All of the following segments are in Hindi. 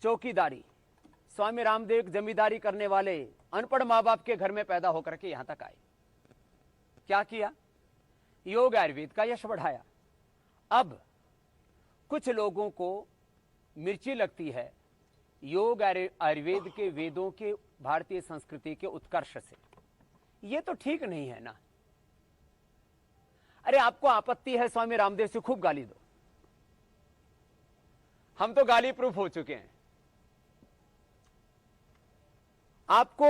चौकीदारी, स्वामी रामदेव जमींदारी करने वाले अनपढ़ माँ बाप के घर में पैदा होकर के यहां तक आए। क्या किया? योग आयुर्वेद का यश बढ़ाया। अब कुछ लोगों को मिर्ची लगती है योग आयुर्वेद के वेदों के भारतीय संस्कृति के उत्कर्ष से। ये तो ठीक नहीं है ना। अरे आपको आपत्ति है स्वामी रामदेव से, खूब गाली दो, हम तो गाली प्रूफ हो चुके हैं। आपको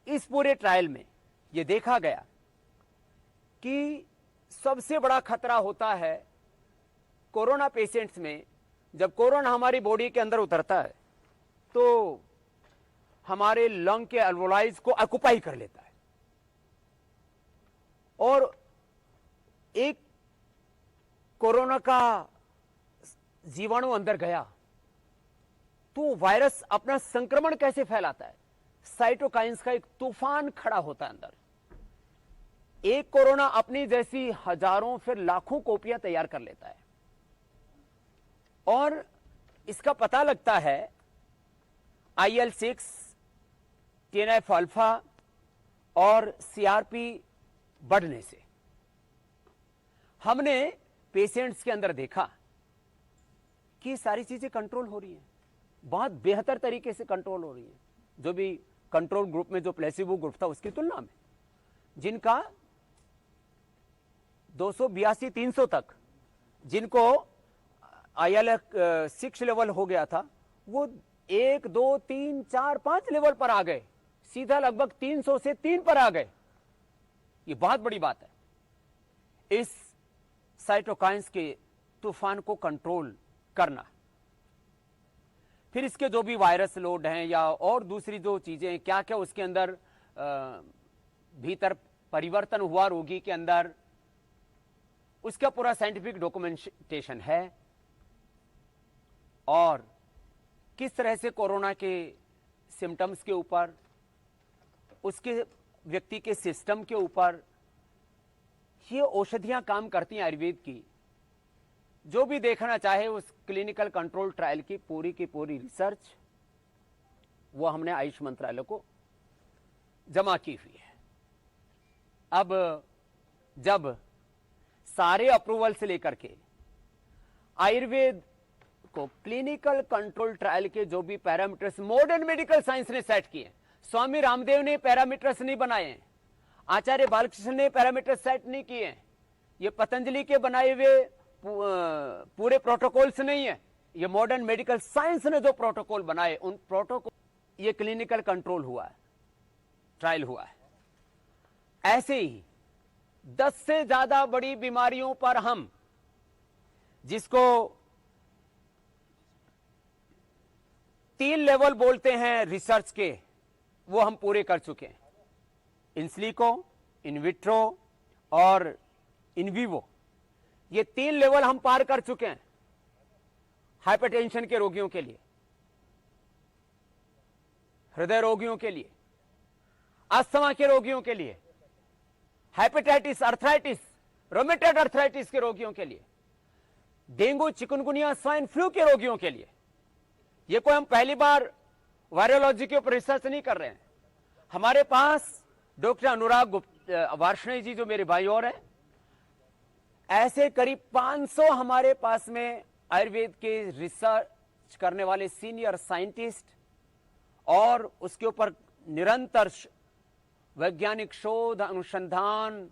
इस पूरे ट्रायल में यह देखा गया कि सबसे बड़ा खतरा होता है कोरोना पेशेंट्स में। जब कोरोना हमारी बॉडी के अंदर उतरता है तो हमारे लंग के अल्वोलाइज को ऑक्युपाई कर लेता है और एक कोरोना का जीवाणु अंदर गया तो वायरस अपना संक्रमण कैसे फैलाता है? साइटोकाइंस का एक तूफान खड़ा होता है अंदर। एक कोरोना अपनी जैसी हजारों फिर लाखों कॉपियां तैयार कर लेता है और इसका पता लगता है IL-6, TNF अल्फा और CRP बढ़ने से। हमने पेशेंट्स के अंदर देखा कि सारी चीजें कंट्रोल हो रही हैं, बहुत बेहतर तरीके से कंट्रोल हो रही हैं। जो भी कंट्रोल ग्रुप में जो प्लेसिबो ग्रुप था उसकी तुलना में, जिनका 282-300 तक, जिनको IL-6 लेवल हो गया था, वो 1, 2, 3, 4, 5 लेवल पर आ गए, सीधा लगभग 300 से 3 पर आ गए। ये बहुत बड़ी बात है, इस साइटोकाइंस के तूफान को कंट्रोल करना। फिर इसके जो भी वायरस लोड हैं या और दूसरी जो चीजें क्या क्या उसके अंदर भीतर परिवर्तन हुआ रोगी के अंदर, उसका पूरा साइंटिफिक डॉक्यूमेंटेशन है और किस तरह से कोरोना के सिम्टम्स के ऊपर, उसके व्यक्ति के सिस्टम के ऊपर ये औषधियां काम करती हैं आयुर्वेद की। जो भी देखना चाहे उस क्लिनिकल कंट्रोल ट्रायल की पूरी रिसर्च वो हमने आयुष मंत्रालय को जमा की हुई है। अब जब सारे अप्रूवल से लेकर के आयुर्वेद को क्लिनिकल कंट्रोल ट्रायल के जो भी पैरामीटर्स मॉडर्न मेडिकल साइंस ने सेट किए, स्वामी रामदेव ने पैरामीटर्स नहीं बनाए हैं, आचार्य बालकृष्ण ने पैरामीटर्स सेट नहीं किए हैं, ये पतंजलि के बनाए हुए पूरे प्रोटोकॉल्स नहीं है, ये मॉडर्न मेडिकल साइंस ने जो प्रोटोकॉल बनाए उन प्रोटोकॉल, ये क्लिनिकल कंट्रोल हुआ है, ट्रायल हुआ है। ऐसे ही 10 से ज्यादा बड़ी बीमारियों पर हम, जिसको 3 लेवल बोलते हैं रिसर्च के, वो हम पूरे कर चुके हैं। इनसिलिको, इन विट्रो और इन विवो, ये 3 लेवल हम पार कर चुके हैं। हाइपरटेंशन के रोगियों के लिए, हृदय रोगियों के लिए, अस्थमा के रोगियों के लिए, हेपेटाइटिस, अर्थराइटिस, रोमेटॉइड अर्थराइटिस के रोगियों के लिए, डेंगू, चिकनगुनिया, स्वाइन फ्लू के रोगियों के लिए। ये कोई हम पहली बार वायरोलॉजी के ऊपर रिसर्च नहीं कर रहे हैं। हमारे पास डॉक्टर अनुराग वार्ष्णेय जी जो मेरे भाई और हैं, ऐसे करीब 500 हमारे पास में आयुर्वेद के रिसर्च करने वाले सीनियर साइंटिस्ट और उसके ऊपर निरंतर वैज्ञानिक शोध, अनुसंधान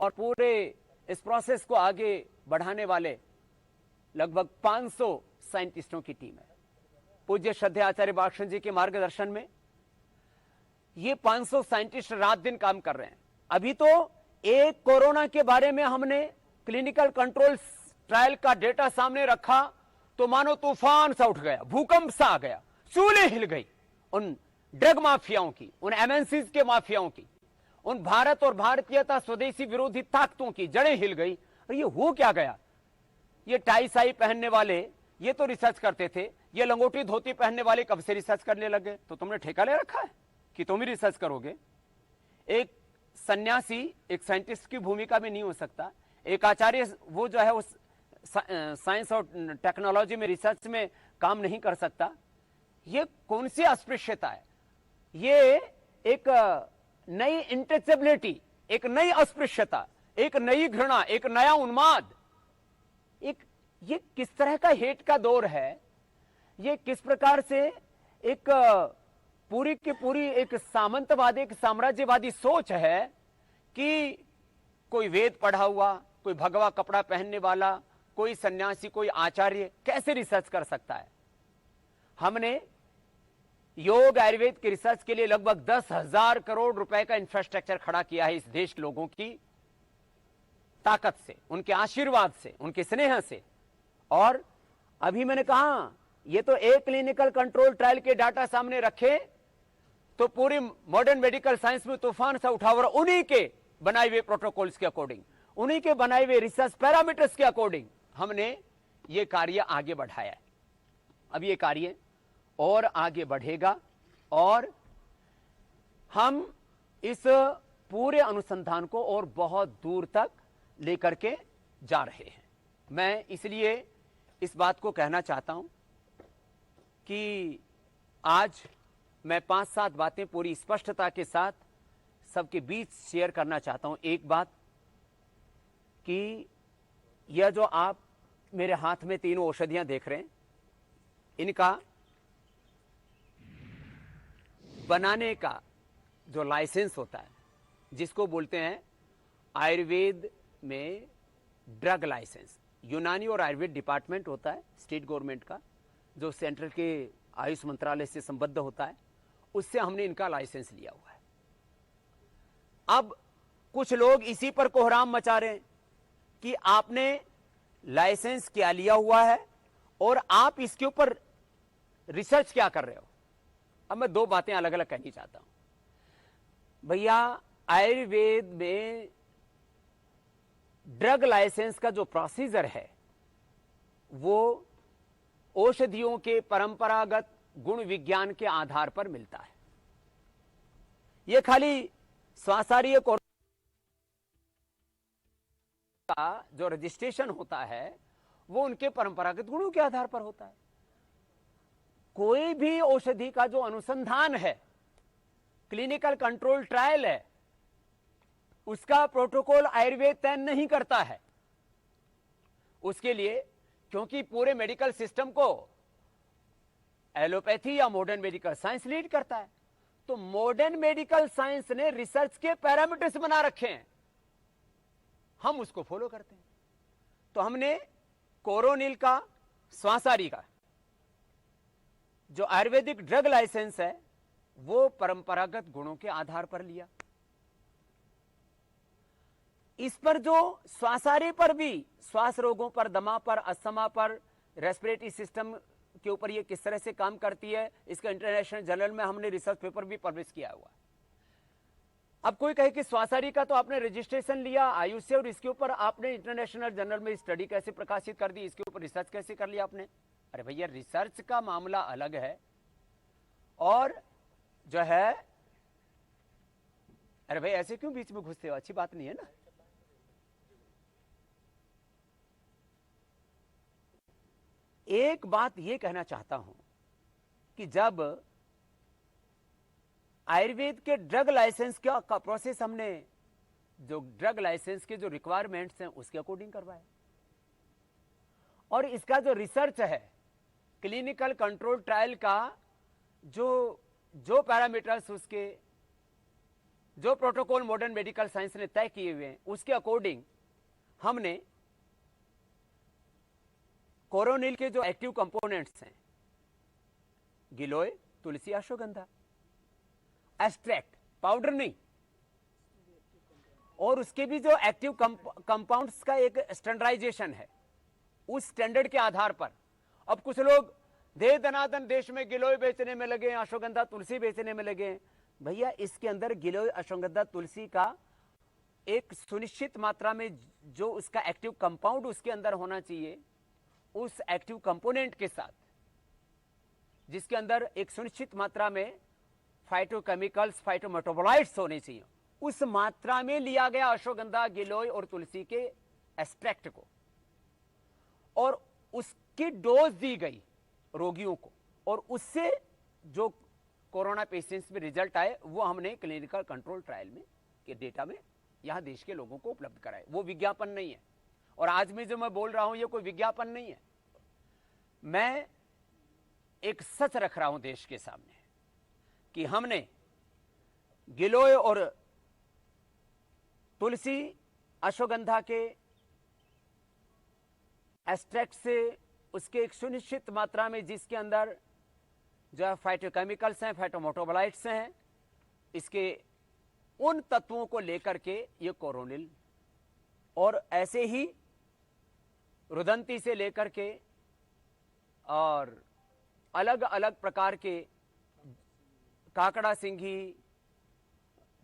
और पूरे इस प्रोसेस को आगे बढ़ाने वाले लगभग 500 साइंटिस्टों की टीम है। पूज्य श्रद्धेय आचार्य बालकृष्ण जी के मार्गदर्शन में ये 500 साइंटिस्ट रात दिन काम कर रहे हैं। अभी तो एक कोरोना के बारे में हमने क्लिनिकल कंट्रोल ट्रायल का डेटा सामने रखा तो मानो तूफान सा उठ गया, भूकंप सा आ गया, चूल्हे हिल गई। उन ड्रग माफियाओं की, उन एमएनसीज के माफियाओं की, उन भारत और भारतीयता स्वदेशी विरोधी ताकतों की जड़ें हिल गई। और ये हो क्या गया? ये टाई साई पहनने वाले ये तो रिसर्च करते थे, ये लंगोटी धोती पहनने वाले कब से रिसर्च करने लगे? तो तुमने ठेका ले रखा है कि तुम ही रिसर्च करोगे। एक सन्यासी एक साइंटिस्ट की भूमिका में नहीं हो सकता, एक आचार्य वो जो है उस साइंस और टेक्नोलॉजी में रिसर्च में काम नहीं कर सकता। ये कौन सी अस्पृश्यता है? ये एक नई इंटचेबिलिटी, एक नई अस्पृश्यता, एक नई घृणा, एक नया उन्माद, ये किस तरह का हेट का दौर है? ये किस प्रकार से एक पूरी की पूरी एक सामंतवादी, एक साम्राज्यवादी सोच है कि कोई वेद पढ़ा हुआ, कोई भगवा कपड़ा पहनने वाला, कोई सन्यासी, कोई आचार्य कैसे रिसर्च कर सकता है? हमने योग आयुर्वेद की रिसर्च के लिए लगभग 10,000 करोड़ रुपए का इंफ्रास्ट्रक्चर खड़ा किया है इस देश के लोगों की ताकत से, उनके आशीर्वाद से, उनके स्नेह से। और अभी मैंने कहा ये तो एक क्लिनिकल कंट्रोल ट्रायल के डाटा सामने रखे तो पूरी मॉडर्न मेडिकल साइंस में तूफान सा उठा, और उन्हीं के बनाए हुए प्रोटोकॉल्स के अकॉर्डिंग, उन्हीं के बनाए हुए रिसर्च पैरामीटर्स के अकॉर्डिंग हमने ये कार्य आगे बढ़ाया है। अब ये कार्य और आगे बढ़ेगा और हम इस पूरे अनुसंधान को और बहुत दूर तक लेकर के जा रहे हैं। मैं इसलिए इस बात को कहना चाहता हूं कि आज मैं 5-7 बातें पूरी स्पष्टता के साथ सबके बीच शेयर करना चाहता हूं। एक बात कि यह जो आप मेरे हाथ में तीनों औषधियां देख रहे हैं, इनका बनाने का जो लाइसेंस होता है, जिसको बोलते हैं आयुर्वेद में ड्रग लाइसेंस, यूनानी और आयुर्वेद डिपार्टमेंट होता है स्टेट गवर्नमेंट का, जो सेंट्रल के आयुष मंत्रालय से संबद्ध होता है, उससे हमने इनका लाइसेंस लिया हुआ है। अब कुछ लोग इसी पर कोहराम मचा रहे हैं कि आपने लाइसेंस क्या लिया हुआ है और आप इसके ऊपर रिसर्च क्या कर रहे हो। अब मैं 2 बातें अलग अलग कहनी चाहता हूं। भैया, आयुर्वेद में ड्रग लाइसेंस का जो प्रोसीजर है वो औषधियों के परंपरागत गुण विज्ञान के आधार पर मिलता है। यह खाली स्वासारीय का जो रजिस्ट्रेशन होता है वो उनके परंपरागत गुणों के आधार पर होता है। कोई भी औषधि का जो अनुसंधान है, क्लिनिकल कंट्रोल ट्रायल है, उसका प्रोटोकॉल आयुर्वेद तय नहीं करता है। उसके लिए, क्योंकि पूरे मेडिकल सिस्टम को एलोपैथी या मॉडर्न मेडिकल साइंस लीड करता है, तो मॉडर्न मेडिकल साइंस ने रिसर्च के पैरामीटर्स बना रखे हैं, हम उसको फॉलो करते हैं। तो हमने कोरोनिल का, स्वासारी का जो आयुर्वेदिक ड्रग लाइसेंस है वो परंपरागत गुणों के आधार पर लिया। इस पर जो स्वासारी पर भी, श्वास रोगों पर, दमा पर, अस्थमा पर, रेस्पिरेटरी सिस्टम के ऊपर ये किस तरह से काम करती है, इसका इंटरनेशनल जर्नल में हमने रिसर्च पेपर भी पब्लिश किया हुआ है। अब कोई कहे कि स्वासारी का तो आपने रजिस्ट्रेशन लिया आयुष से और इसके ऊपर आपने इंटरनेशनल जर्नल में स्टडी कैसे प्रकाशित कर दी, इसके ऊपर रिसर्च कैसे कर लिया आपने? अरे भैया, रिसर्च का मामला अलग है और जो है, अरे भाई ऐसे क्यों बीच में घुसते हो, अच्छी बात नहीं है ना। एक बात यह कहना चाहता हूं कि जब आयुर्वेद के ड्रग लाइसेंस का प्रोसेस हमने, जो ड्रग लाइसेंस के जो रिक्वायरमेंट्स हैं उसके अकॉर्डिंग करवाया, और इसका जो रिसर्च है, क्लिनिकल कंट्रोल ट्रायल का जो पैरामीटर्स, उसके जो प्रोटोकॉल मॉडर्न मेडिकल साइंस ने तय किए हुए हैं, उसके अकॉर्डिंग हमने कोरोनिल के जो एक्टिव कंपोनेंट्स हैं, गिलोय, तुलसी, अश्वगंधा, एक्सट्रैक्ट, पाउडर नहीं, और उसके भी जो एक्टिव कंपाउंड्स का एक स्टैंडर्डाइजेशन है, उस स्टैंडर्ड के आधार पर। अब कुछ लोग दे दनादन देश में गिलोय बेचने में लगे, अश्वगंधा, तुलसी बेचने में लगे। भैया, इसके अंदर गिलोय, अश्वगंधा, तुलसी का एक सुनिश्चित मात्रा में जो उसका एक्टिव कंपाउंड उसके अंदर होना चाहिए, उस एक्टिव कंपोनेंट के साथ, जिसके अंदर एक सुनिश्चित मात्रा में फाइटोकेमिकल्स, फाइटोमेटाबोलाइट्स होने चाहिए, उस मात्रा में लिया गया अश्वगंधा, गिलोय और तुलसी के एक्सट्रैक्ट को, और उसकी डोज दी गई रोगियों को, और उससे जो कोरोना पेशेंट्स में रिजल्ट आए वो हमने क्लिनिकल कंट्रोल ट्रायल में के डेटा में यहां देश के लोगों को उपलब्ध कराए। वो विज्ञापन नहीं है, और आज में जो मैं बोल रहा हूं ये कोई विज्ञापन नहीं है। मैं एक सच रख रहा हूं देश के सामने कि हमने गिलोय और तुलसी अश्वगंधा के एक्सट्रैक्ट से उसके एक सुनिश्चित मात्रा में, जिसके अंदर जो फाइटोकेमिकल्स हैं, फाइटोमेटाबोलाइट्स हैं, इसके उन तत्वों को लेकर के ये कोरोनिल, और ऐसे ही रुदंती से लेकर के और अलग अलग प्रकार के काकड़ा सिंघी,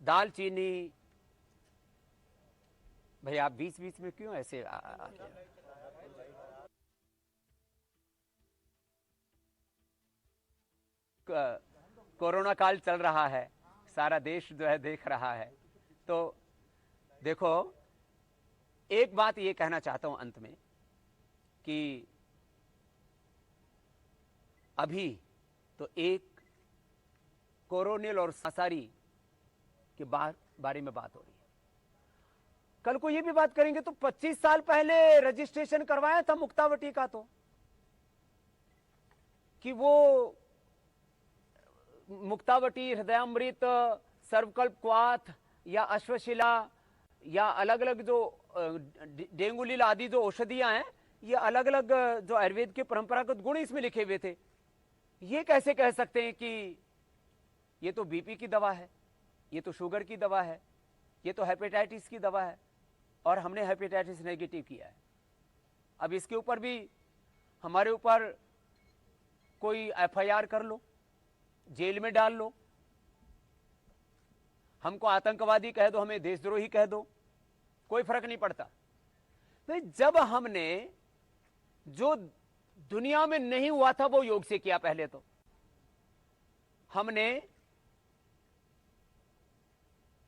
दालचीनी। भाई आप बीच बीच में क्यों ऐसे आते हैं? कोरोना काल चल रहा है, सारा देश जो है देख रहा है। तो देखो, एक बात ये कहना चाहता हूं अंत में कि अभी तो एक कोरोनिल और सांसारी के बारे में बात हो रही है, कल को ये भी बात करेंगे। तो 25 साल पहले रजिस्ट्रेशन करवाया था मुक्तावटी का, तो कि वो मुक्तावटी, हृदयामृत, सर्वकल्प क्वाथ या अश्वशिला या अलग अलग जो डेंगुलील आदि जो औषधियां हैं, ये अलग अलग जो आयुर्वेद के परंपरागत गुण इसमें लिखे हुए थे। ये कैसे कह सकते हैं कि ये तो बीपी की दवा है, ये तो शुगर की दवा है, ये तो हेपेटाइटिस की दवा है, और हमने हेपेटाइटिस नेगेटिव किया है। अब इसके ऊपर भी हमारे ऊपर कोई एफआईआर कर लो, जेल में डाल लो, हमको आतंकवादी कह दो, हमें देशद्रोही कह दो, कोई फर्क नहीं पड़ता। तो जब हमने जो दुनिया में नहीं हुआ था वो योग से किया। पहले तो हमने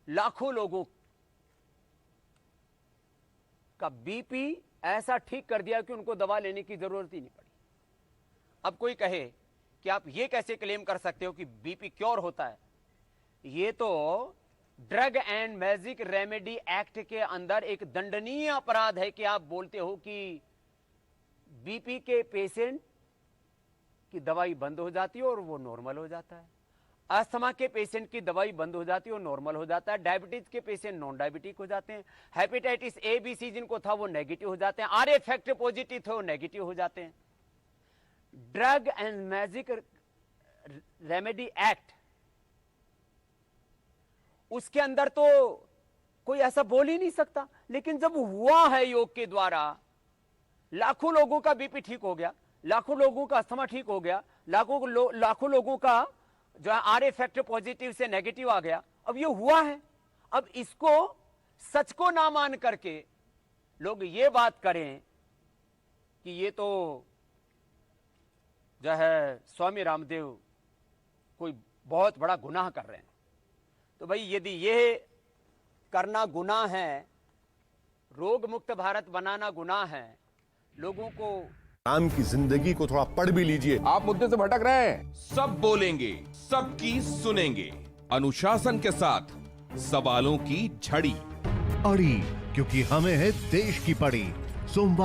लाखों लोगों का बीपी ऐसा ठीक कर दिया कि उनको दवा लेने की जरूरत ही नहीं पड़ी। अब कोई कहे कि आप ये कैसे क्लेम कर सकते हो कि बीपी क्योर होता है? ये तो drug and magic remedy act के अंदर एक दंडनीय अपराध है कि आप बोलते हो कि बीपी के पेशेंट की दवाई बंद हो जाती है और वो नॉर्मल हो जाता है, अस्थमा के पेशेंट की दवाई बंद हो जाती है और नॉर्मल हो जाता है, डायबिटीज के पेशेंट नॉन डायबिटिक हो जाते हैं, हेपेटाइटिस ए बी सी जिनको था वो नेगेटिव हो जाते हैं, आर इफेक्ट पॉजिटिव थे वो नेगेटिव हो जाते हैं। Drug and magic remedy act, उसके अंदर तो कोई ऐसा बोल ही नहीं सकता। लेकिन जब हुआ है योग के द्वारा, लाखों लोगों का बीपी ठीक हो गया, लाखों लोगों का अस्थमा ठीक हो गया, लाखों लोगों का जो है आर इफेक्ट पॉजिटिव से नेगेटिव आ गया। अब ये हुआ है, अब इसको सच को ना मान करके लोग ये बात करें कि ये तो जो है स्वामी रामदेव कोई बहुत बड़ा गुनाह कर रहे हैं। तो भाई यदि ये करना गुनाह है, रोग मुक्त भारत बनाना गुनाह है, लोगों को आम की जिंदगी को थोड़ा पढ़ भी लीजिए। आप मुद्दे से भटक रहे हैं। सब बोलेंगे, सबकी सुनेंगे, अनुशासन के साथ सवालों की झड़ी अड़ी, क्योंकि हमें है देश की पड़ी। सोमवार